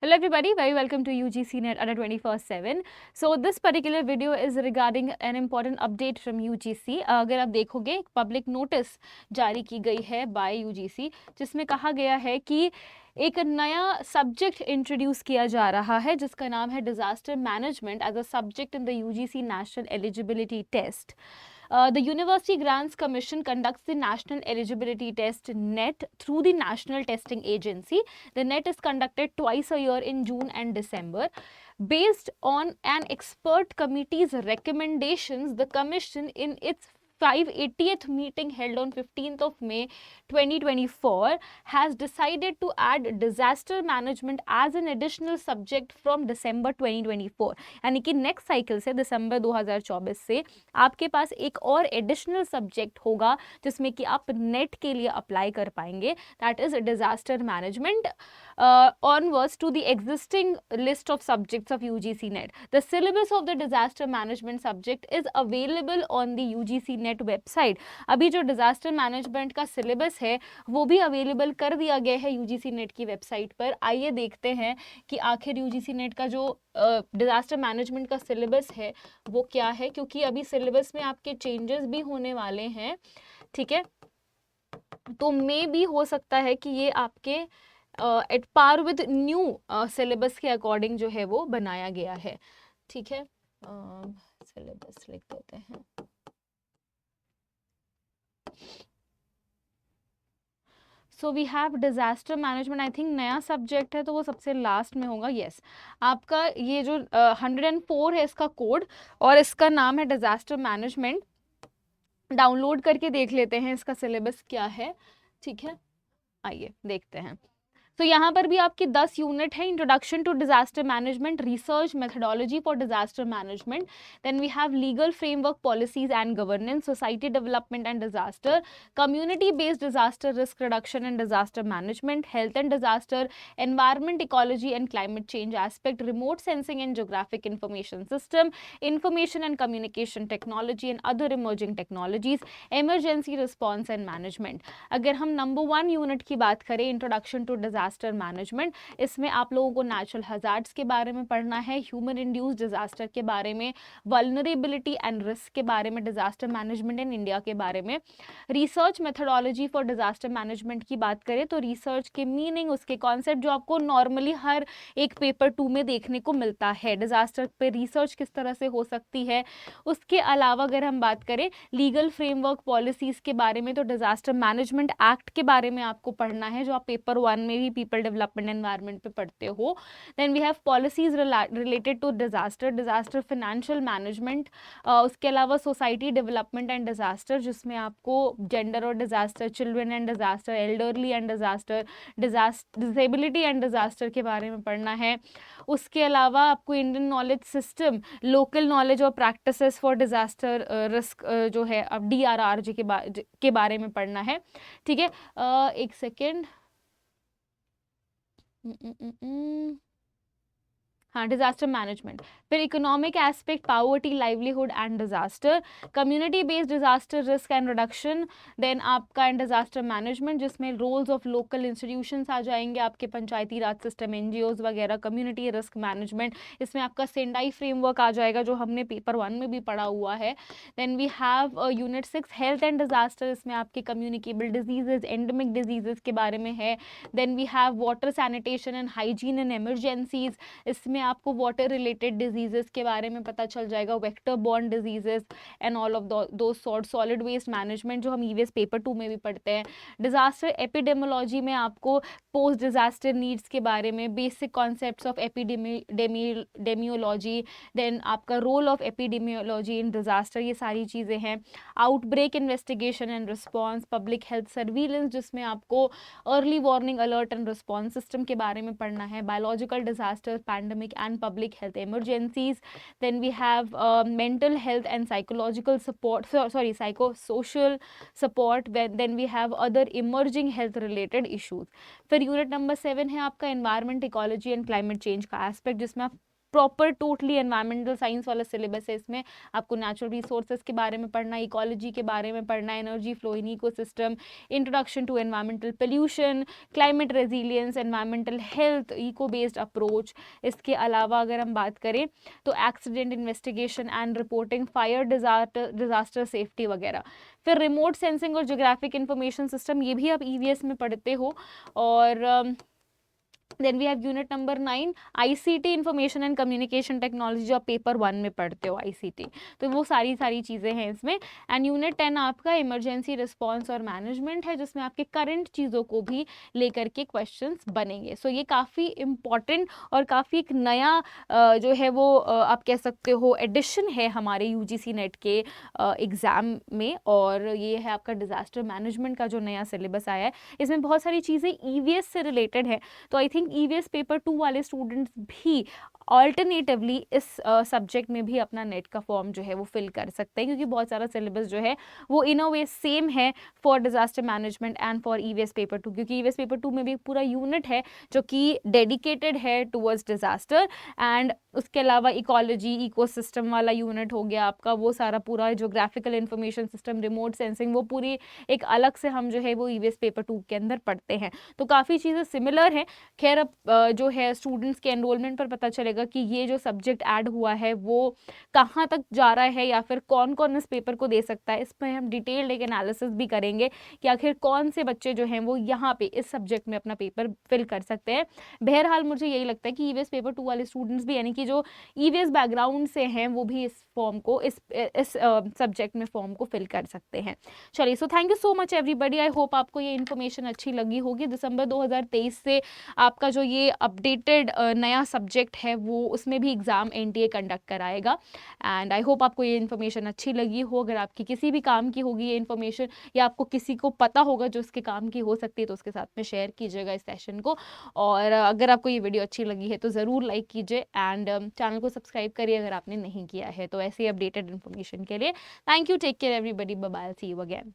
Hello everybody, very welcome to UGC Net under 24/7. So this particular video is regarding an important update from UGC. अगर आप देखोगे public notice जारी की गई है बाय UGC जिसमें कहा गया है कि एक नया सब्जेक्ट इंट्रोड्यूस किया जा रहा है जिसका नाम है disaster management as a subject in the UGC national eligibility test. The University Grants Commission conducts the National Eligibility Test NET through the National Testing Agency. The NET is conducted twice a year in June and December. Based on an expert committee's recommendations, the Commission, in its 580th meeting held on 15th of May 2024, has decided to add disaster management as an additional subject from December 2024. यानी कि next cycle से दिसंबर 2024 से आपके पास एक और additional subject होगा जिसमें कि आप नेट के लिए अप्लाई कर पाएंगे. That is disaster management onwards to the existing list of subjects of UGC NET. The syllabus of the disaster management subject is available on the UGC NET website. अभी जो disaster management का syllabus है वो भी available कर दिया गया है UGC NET की वेबसाइट पर. आइए देखते हैं कि आखिर UGC NET का जो डिजास्टर मैनेजमेंट का सिलेबस है वो क्या है, क्योंकि अभी सिलेबस में आपके चेंजेस भी होने वाले हैं. ठीक है, तो मे भी हो सकता है कि ये आपके at par with new syllabus के अकॉर्डिंग जो है वो बनाया गया है. ठीक है, सिलेबस लिख देते हैं. So we have disaster management. I think नया सब्जेक्ट है तो वो सबसे लास्ट में होगा. यस, आपका ये जो 104 है इसका कोड और इसका नाम है डिजास्टर मैनेजमेंट. डाउनलोड करके देख लेते हैं इसका सिलेबस क्या है. ठीक है, आइए देखते हैं. तो यहाँ पर भी आपकी 10 यूनिट है. Introduction to disaster management, research methodology for disaster management, then we have legal framework, policies and governance, society development and disaster, community based disaster risk reduction and disaster management, health and disaster, environment, ecology and climate change aspect, remote sensing and geographic information system, information and communication technology and other emerging technologies, emergency response and management. अगर हम number 1 unit की बात करें, introduction to disaster management, इसमें आप लोगों को natural hazards के बारे में पढ़ना है, ह्यूमन इंड्यूस्ड डिजास्टर के बारे में, वल्नरेबिलिटी एंड रिस्क के बारे में, डिजास्टर मैनेजमेंट इन इंडिया के बारे में. Research methodology for disaster management की बात करें तो रिसर्च के मीनिंग, उसके कॉन्सेप्ट जो आपको नॉर्मली हर एक पेपर 2 में देखने को मिलता है, डिजास्टर पे रिसर्च किस तरह से हो सकती है. उसके अलावा अगर हम बात करें लीगल फ्रेमवर्क, पॉलिसीज के बारे में, तो डिजास्टर मैनेजमेंट एक्ट के बारे में आपको पढ़ना है जो आप पेपर 1 में भी पीपल डेवलपमेंट एनवायरनमेंट पे पढ़ते हो. Then we have policies related to disaster, disaster financial management, उसके अलावा सोसाइटी डेवलपमेंट एंड डिजास्टर जिसमें आपको जेंडर और disaster, children and disaster, elderly and disaster, disability and disaster के बारे में पढ़ना है. उसके अलावा आपको Indian knowledge system, local knowledge और प्रैक्टिसेस फॉर डिजास्टर रिस्क जो है अब DRR के बारे में पढ़ना है. ठीक है, एक सेकेंड. हाँ, डिजास्टर मैनेजमेंट. फिर economic aspect, poverty, livelihood and disaster, community based disaster risk and reduction, then आपका एंड डिजास्टर मैनेजमेंट जिसमें रोल्स ऑफ लोकल इंस्टीट्यूशंस आ जाएंगे, आपके पंचायती राज सिस्टम, NGOs वगैरह, कम्युनिटी रिस्क मैनेजमेंट, इसमें आपका सेंडाई फ्रेमवर्क आ जाएगा जो हमने पेपर 1 में भी पढ़ा हुआ है. Then we have unit 6 health and disaster, इसमें आपके कम्युनिकेबल डिजीजेज, एंडेमिक डिजीजेज के बारे में है. Then we have water sanitation and hygiene and emergencies, इसमें आपको वाटर रिलेटेड डिजीजेस के बारे में पता चल जाएगा, vector borne diseases and all of दो सॉर्ट. सॉलिड वेस्ट मैनेजमेंट जो हम EVS पेपर 2 में भी पढ़ते हैं. डिजास्टर एपिडेमोलॉजी में आपको पोस्ट डिजास्टर नीड्स के बारे में, basic concepts of epidemiology, then आपका role of epidemiology in disaster, ये सारी चीज़ें हैं. Outbreak investigation and response, public health surveillance जिसमें आपको early warning, alert and response system के बारे में पढ़ना है. Biological disaster, pandemic and public health emergencies. Then we have mental health and psychological support, psychosocial support. Then we have other emerging health related issues. फिर unit number 7 है आपका environment, ecology and climate change का aspect जिसमें आप proper totally environmental science वाला syllabus है। इसमें आपको नेचुरल रिसोर्सेज के बारे में पढ़ना, इकोलॉजी के बारे में पढ़ना, energy flow in ecosystem, introduction to environmental pollution, climate resilience, environmental health, eco based approach. इसके अलावा अगर हम बात करें तो accident investigation and reporting, fire disaster safety वगैरह। फिर रिमोट सेंसिंग और ज्योग्राफिक इंफॉर्मेशन सिस्टम, ये भी आप ईवीएस में पढ़ते हो। और then we have unit number 9 ICT, information and communication technology, जो आप पेपर 1 में पढ़ते हो आईसीटी। तो वो सारी चीज़ें हैं इसमें। एंड यूनिट 10 आपका इमरजेंसी रिस्पांस और मैनेजमेंट है, जिसमें आपके करंट चीज़ों को भी लेकर के क्वेश्चंस बनेंगे। सो ये काफ़ी इंपॉर्टेंट और काफ़ी एक नया जो है वो आप कह सकते हो एडिशन है हमारे यूजीसी नेट के एग्ज़ाम में। और ये है आपका डिज़ास्टर मैनेजमेंट का जो नया सिलेबस आया है। इसमें बहुत सारी चीज़ें ईवीएस से रिलेटेड है। तो आई थिंक ईवीएस पेपर 2 वाले स्टूडेंट्स भी ऑल्टरनेटिवली इस सब्जेक्ट में भी अपना नेट का फॉर्म जो है वो फिल कर सकते हैं, क्योंकि बहुत सारा सिलेबस जो है वो इन अ वे सेम है for disaster management and for EVS paper 2, क्योंकि ईवीएस पेपर 2 में भी पूरा यूनिट है जो कि डेडिकेटेड है टुवर्ड्स डिजास्टर। एंड उसके अलावा इकोलॉजी, इकोसिस्टम वाला यूनिट हो गया आपका, वो सारा पूरा geographical information system, remote sensing, वो पूरी एक अलग से हम जो है वो ईवीएस पेपर 2 के अंदर पढ़ते हैं। तो काफ़ी चीज़ें सिमिलर हैं। खैर अब जो है स्टूडेंट्स के एनरोलमेंट पर पता चलेगा कि ये जो सब्जेक्ट ऐड हुआ है वो कहाँ तक जा रहा है, या फिर कौन कौन इस पेपर को दे सकता है। इस पर हम डिटेल्ड एक एनालिसिस भी करेंगे कि आखिर कौन से बच्चे जो हैं वो यहाँ पे इस सब्जेक्ट में अपना पेपर फिल कर सकते हैं। बहरहाल मुझे यही लगता है कि ईवीएस पेपर 2 वाले स्टूडेंट्स भी, यानी कि जो ईवीएस बैकग्राउंड से हैं, वो भी इस फॉर्म को इस सब्जेक्ट में फॉर्म को फिल कर सकते हैं। चलिए, so thank you so much everybody. I hope आपको ये इन्फॉर्मेशन अच्छी लगी होगी। दिसंबर 2023 से आपका जो ये अपडेटेड नया सब्जेक्ट है वो उसमें भी एग्ज़ाम एनटीए कंडक्ट कराएगा। एंड आई होप आपको ये इन्फॉर्मेशन अच्छी लगी हो। अगर आपकी किसी भी काम की होगी ये इन्फॉर्मेशन, या आपको किसी को पता होगा जो उसके काम की हो सकती है, तो उसके साथ में शेयर कीजिएगा इस सेशन को। और अगर आपको ये वीडियो अच्छी लगी है तो ज़रूर लाइक कीजिए एंड चैनल को सब्सक्राइब करिए अगर आपने नहीं किया है तो, ऐसे ही अपडेटेड इन्फॉर्मेशन के लिए। Thank you, take care everybody, bye bye, see you again.